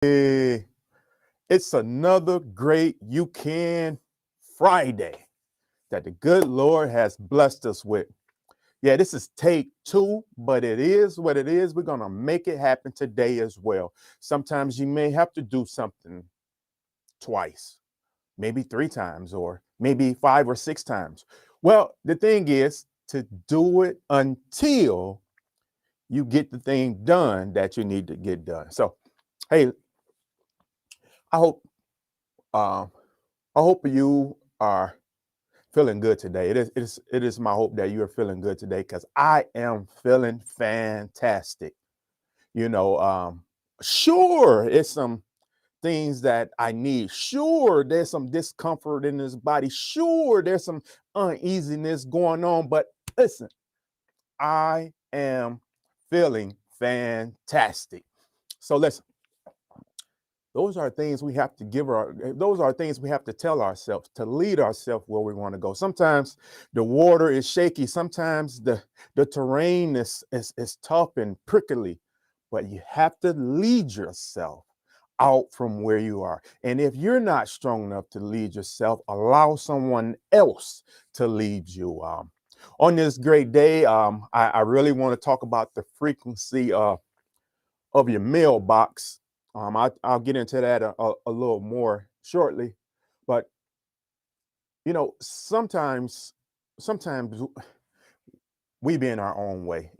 Hey, it's another great You Can Friday that the good Lord has blessed us with. Yeah, this is take two, but it is what it is. We're going to make it happen today as well. Sometimes you may have to do something twice, maybe three times, or maybe five or six times. Well, the thing is to do it until you get the thing done that you need to get done. So, hey, I hope um, I hope you are feeling good today. It is my hope that you are feeling good today because I am feeling fantastic. You know, sure, it's some things that I need. Sure, there's some discomfort in this body. Sure, there's some uneasiness going on. But listen, I am feeling fantastic. So listen, those are things we have to those are things we have to tell ourselves to lead ourselves where we want to go. Sometimes the water is shaky, sometimes the terrain is tough and prickly, but you have to lead yourself out from where you are. And if you're not strong enough to lead yourself, allow someone else to lead you. On this great day, I really want to talk about the frequency of your mailbox. I'll get into that a little more shortly, but sometimes we be in our own way.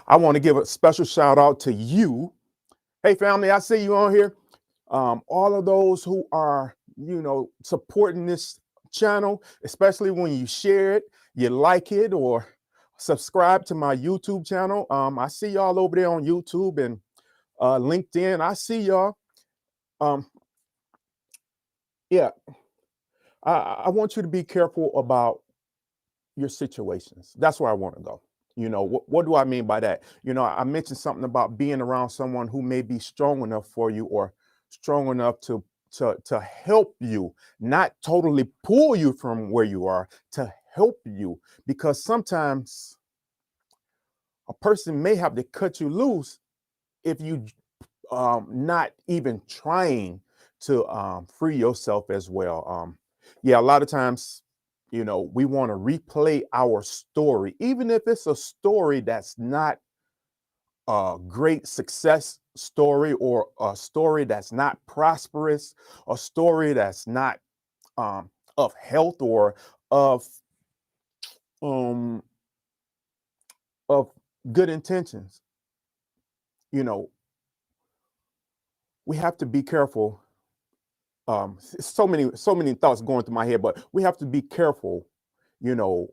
I want to give a special shout out to you. Hey, family, I see you on here. All of those who are supporting this channel, especially when you share it, you like it, or subscribe to my YouTube channel. I see y'all over there on YouTube and LinkedIn. I see y'all. Um, yeah, I want you to be careful about your situations. That's where I want to go. What do I mean by that? I mentioned something about being around someone who may be strong enough for you or strong enough to help you, not totally pull you from where you are, to help you. Because sometimes a person may have to cut you loose if you not even trying to free yourself as well. Yeah, a lot of times, we want to replay our story, even if it's a story that's not a great success story or a story that's not prosperous, a story that's not of health or of um, of good intentions. You know, we have to be careful. So many thoughts going through my head, but we have to be careful, you know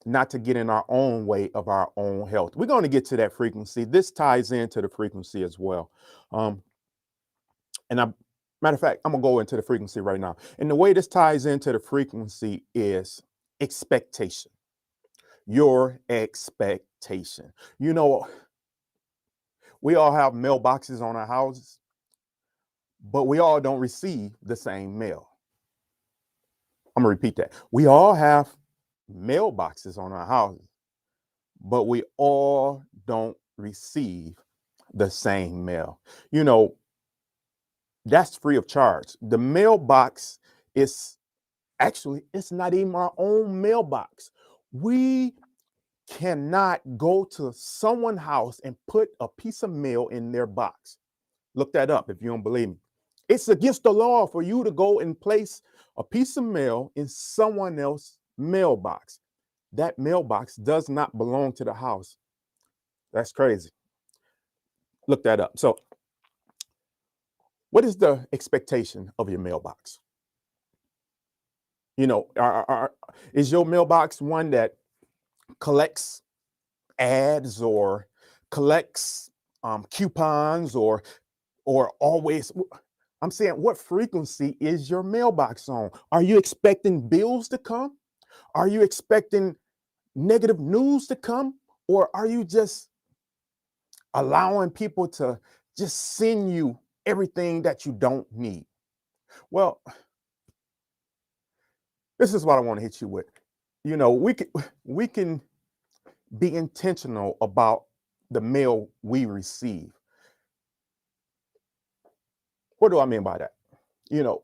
not to get in our own way of our own health. We're going to get to that frequency. This ties into the frequency as well. um and I Matter of fact, I'm gonna go into the frequency right now, and the way this ties into the frequency is expectation. Your expectation. We all have mailboxes on our houses, but we all don't receive the same mail. I'm gonna repeat that. We all have mailboxes on our houses, but we all don't receive the same mail. You know, that's free of charge. The mailbox is actually, it's not even our own mailbox. We cannot go to someone's house and put a piece of mail in their box. Look that up if you don't believe me. It's against the law for you to go and place a piece of mail in someone else's mailbox. That mailbox does not belong to the house. That's crazy. Look that up. So, what is the expectation of your mailbox? Is your mailbox one that collects ads or collects coupons or always? I'm saying, what frequency is your mailbox on? Are you expecting bills to come? Are you expecting negative news to come? Or are you just allowing people to just send you everything that you don't need? Well, this is what I want to hit you with. We can be intentional about the mail we receive. What do I mean by that? You know,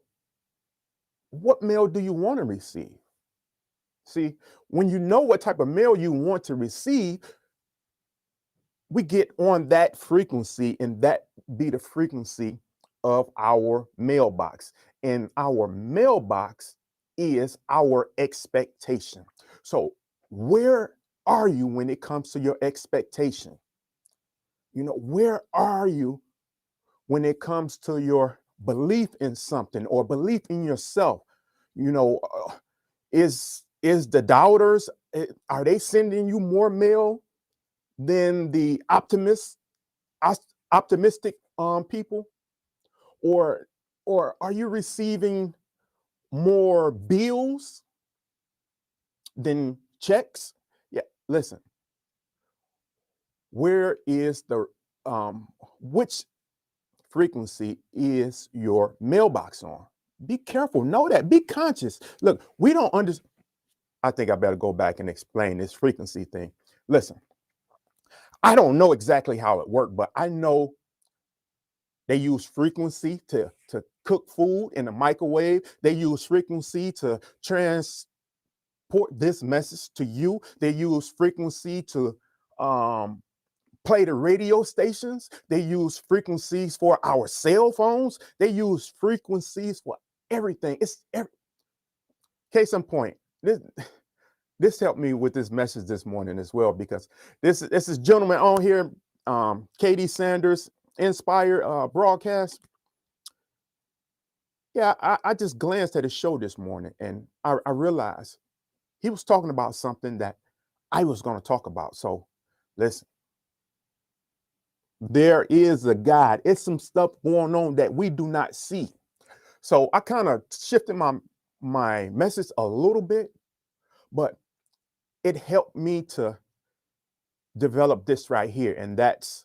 what mail do you want to receive? See, when you know what type of mail you want to receive, we get on that frequency, and that be the frequency of our mailbox. And our mailbox is our expectation. So, where are you when it comes to your expectation? Where are you when it comes to your belief in something or belief in yourself? You know, is the doubters, are they sending you more mail than the optimistic people, or are you receiving more bills than checks? Yeah, listen, where is the which frequency is your mailbox on? Be careful, know that, be conscious. Look, we don't understand. I think I better go back and explain this frequency thing. Listen, I don't know exactly how it worked, but I know they use frequency to cook food in the microwave. They use frequency to transport this message to you. They use frequency to um, play the radio stations. They use frequencies for our cell phones. They use frequencies for everything. Case in point. This helped me with this message this morning as well, because this is gentleman on here, Katie Sanders Inspired broadcast. Yeah, I just glanced at his show this morning, and I realized he was talking about something that I was going to talk about. So listen, there is a God. It's some stuff going on that we do not see. So I kind of shifted my message a little bit, but it helped me to develop this right here, and that's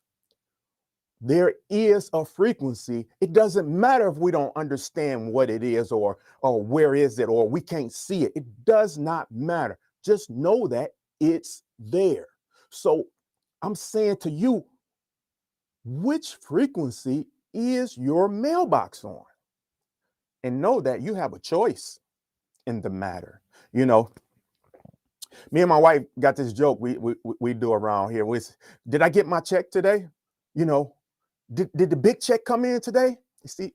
there is a frequency. It doesn't matter if we don't understand what it is, or where is it, or we can't see it. It does not matter. Just know that it's there. So I'm saying to you, which frequency is your mailbox on? And know that you have a choice in the matter. You know, me and my wife got this joke we do around here. Did I get my check today? You know, did the big check come in today?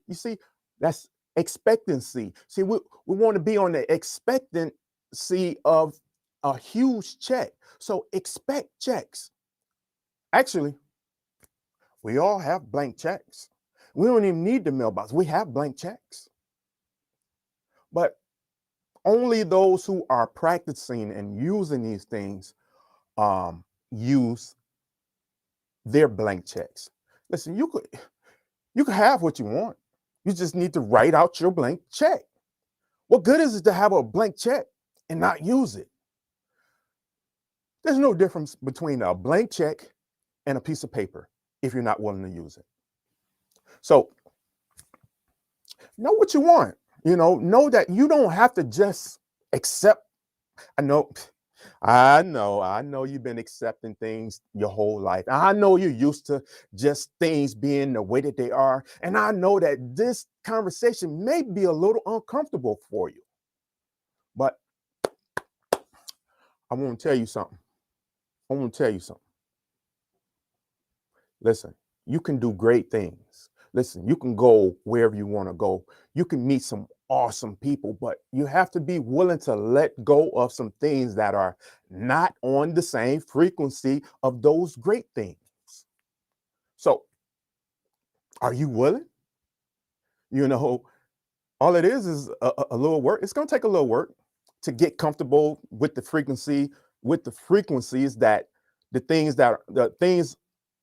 You see, that's expectancy. See, we want to be on the expectancy of a huge check. So expect checks. Actually, we all have blank checks. We don't even need the mailbox. We have blank checks. But only those who are practicing and using these things use their blank checks. Listen, you could have what you want. You just need to write out your blank check. What good is it to have a blank check and not use it? There's no difference between a blank check and a piece of paper if you're not willing to use it. So know what you want. Know that you don't have to just accept. I know, I know you've been accepting things your whole life. I know you're used to just things being the way that they are. And I know that this conversation may be a little uncomfortable for you. But I want to tell you something. Listen, you can do great things. Listen, you can go wherever you want to go. You can meet some awesome people, but you have to be willing to let go of some things that are not on the same frequency of those great things. So, are you willing? You know, all it is a little work. It's going to take a little work to get comfortable with the frequency, with the frequencies that the things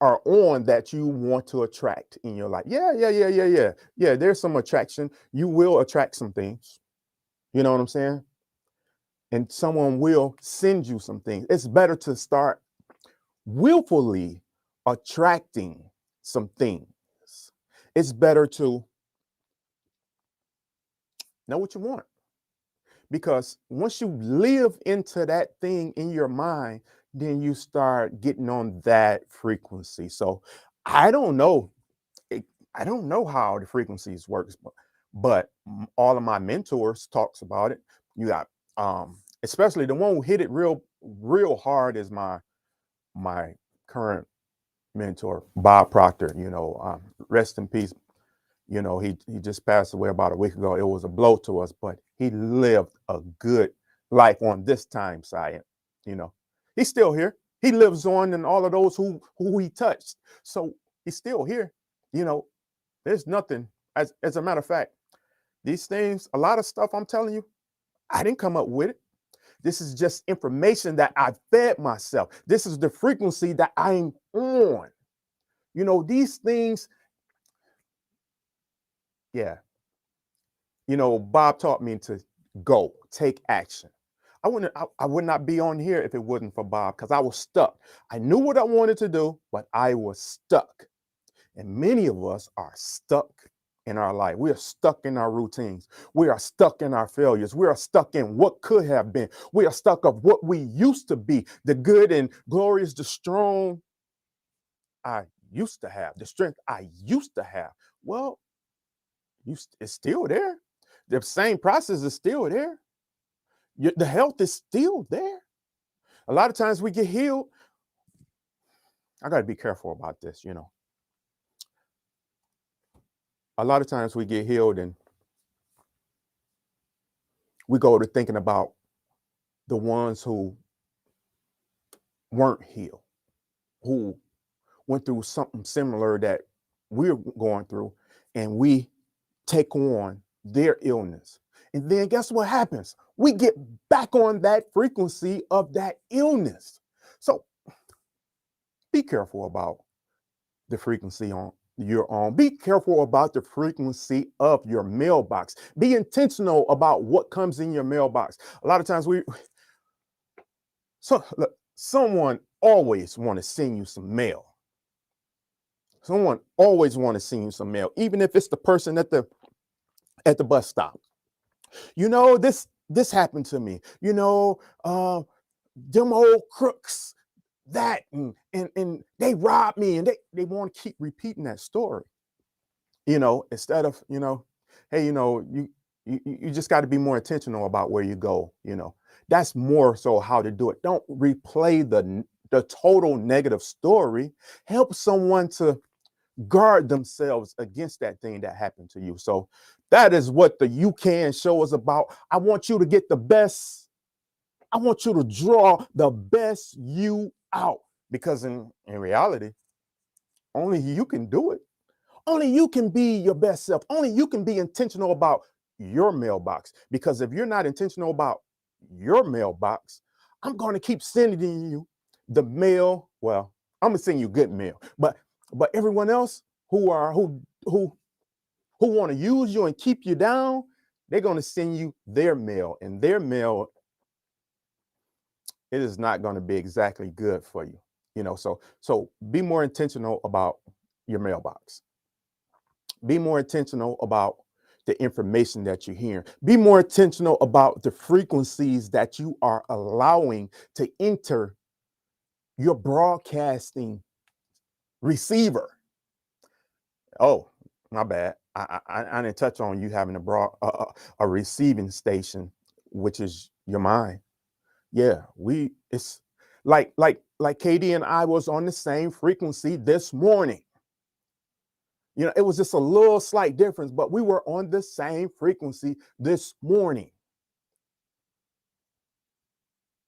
are on that you want to attract in your life. Yeah. There's some attraction. You will attract some things. You know what I'm saying? And someone will send you some things. It's better to start willfully attracting some things. It's better to know what you want. Because once you live into that thing in your mind, then you start getting on that frequency. So I don't know. I don't know how the frequencies works, but all of my mentors talks about it. You got especially the one who hit it real hard is my current mentor, Bob Proctor. Rest in peace. He just passed away about a week ago. It was a blow to us, but he lived a good life on this time side. You know, he's still here. He lives on in all of those who he touched. So he's still here. You know, there's nothing. As a matter of fact, these things, a lot of stuff I'm telling you, I didn't come up with it. This is just information that I fed myself. This is the frequency that I'm on. These things, yeah. Bob taught me to go, take action. I would not be on here if it wasn't for Bob because I was stuck. I knew what I wanted to do, but I was stuck. And many of us are stuck in our life. We are stuck in our routines. We are stuck in our failures. We are stuck in what could have been. We are stuck of what we used to be, the good and glorious, the strong I used to have, the strength I used to have. Well, it's still there. The same process is still there. The health is still there. A lot of times we get healed. I got to be careful about this. A lot of times we get healed and we go to thinking about the ones who weren't healed, who went through something similar that we're going through, and we take on their illness. And then guess what happens? We get back on that frequency of that illness. So be careful about the frequency on your own. Be careful about the frequency of your mailbox. Be intentional about what comes in your mailbox. A lot of times someone always want to send you some mail. Someone always want to send you some mail, even if it's the person at the bus stop. This happened to me. Them old crooks, that and they robbed me, and they want to keep repeating that story. Instead of hey, you just got to be more intentional about where you go. That's more so how to do it. Don't replay the total negative story. Help someone to guard themselves against that thing that happened to you. So that is what the You Can show is about. I want you to get the best. I want you to draw the best you out, because in reality, only you can do it. Only you can be your best self. Only you can be intentional about your mailbox. Because if you're not intentional about your mailbox, I'm going to keep sending you the mail. Well, I'm gonna send you good mail, but everyone else who want to use you and keep you down, they're going to send you their mail, and their mail, it is not going to be exactly good for you. So be more intentional about your mailbox. Be more intentional about the information that you're hearing. Be more intentional about the frequencies that you are allowing to enter your broadcasting receiver. Oh, my bad. I didn't touch on you having a receiving station, which is your mind. Yeah, it's like Katie and I was on the same frequency this morning. It was just a little slight difference, but we were on the same frequency this morning.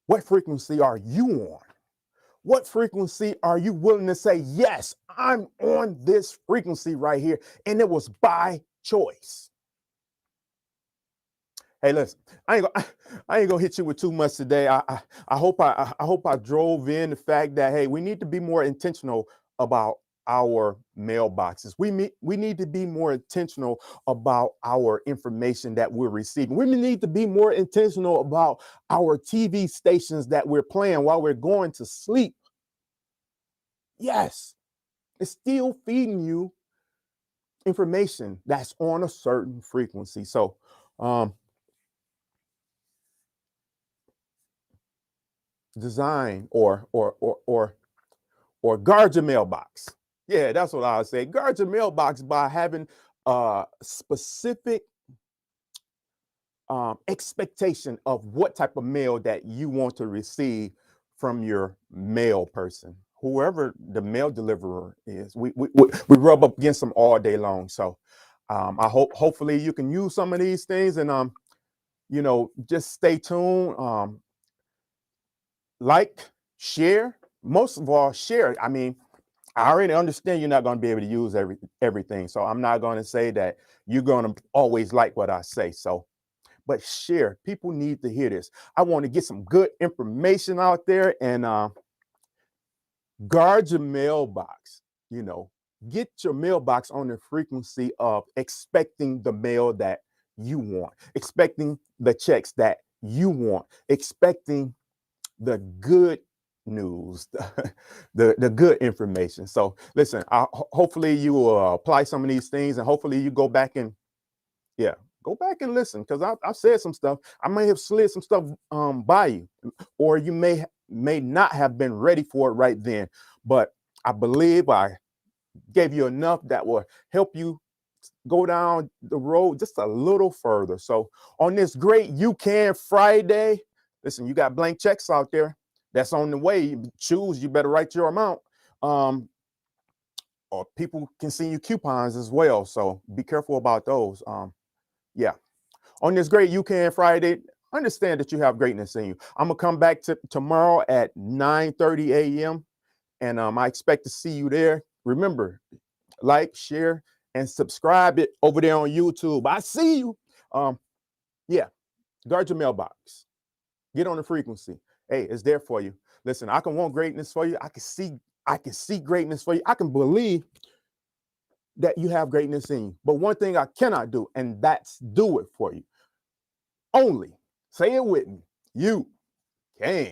What frequency are you on? What frequency are you willing to say, yes, I'm on this frequency right here? And it was by choice. Hey, listen, I ain't gonna hit you with too much today. I hope I drove in the fact that, hey, we need to be more intentional about our mailboxes. We need to be more intentional about our information that we're receiving. We need to be more intentional about our TV stations that we're playing while we're going to sleep. Yes, it's still feeding you information that's on a certain frequency. So design or guard your mailbox. Yeah, that's what I would say. Guard your mailbox by having a specific expectation of what type of mail that you want to receive from your mail person, whoever the mail deliverer is. We rub up against them all day long. So I hope hopefully you can use some of these things, and just stay tuned. Like, share, most of all, share. I mean, I already understand you're not going to be able to use everything. So I'm not going to say that you're going to always like what I say. So, but share. People need to hear this. I want to get some good information out there, and guard your mailbox. You know, get your mailbox on the frequency of expecting the mail that you want, expecting the checks that you want, expecting the good news, the good information. So listen, hopefully you will apply some of these things, and hopefully you go back and yeah, go back and listen, because I've said some stuff. I may have slid some stuff by you, or you may not have been ready for it right then. But I believe I gave you enough that will help you go down the road just a little further. So on this great You Can Friday, listen, you got blank checks out there that's on the way. You choose, you better write your amount. Or people can send you coupons as well. So be careful about those. Yeah. On this great You Can Friday, understand that you have greatness in you. I'm gonna come back tomorrow at 9:30 a.m. and I expect to see you there. Remember, like, share, and subscribe it over there on YouTube. I see you. Yeah, guard your mailbox. Get on the frequency. Hey, it's there for you. Listen, I can want greatness for you. I can see greatness for you. I can believe that you have greatness in you. But one thing I cannot do, and that's do it for you. Only, say it with me, you can.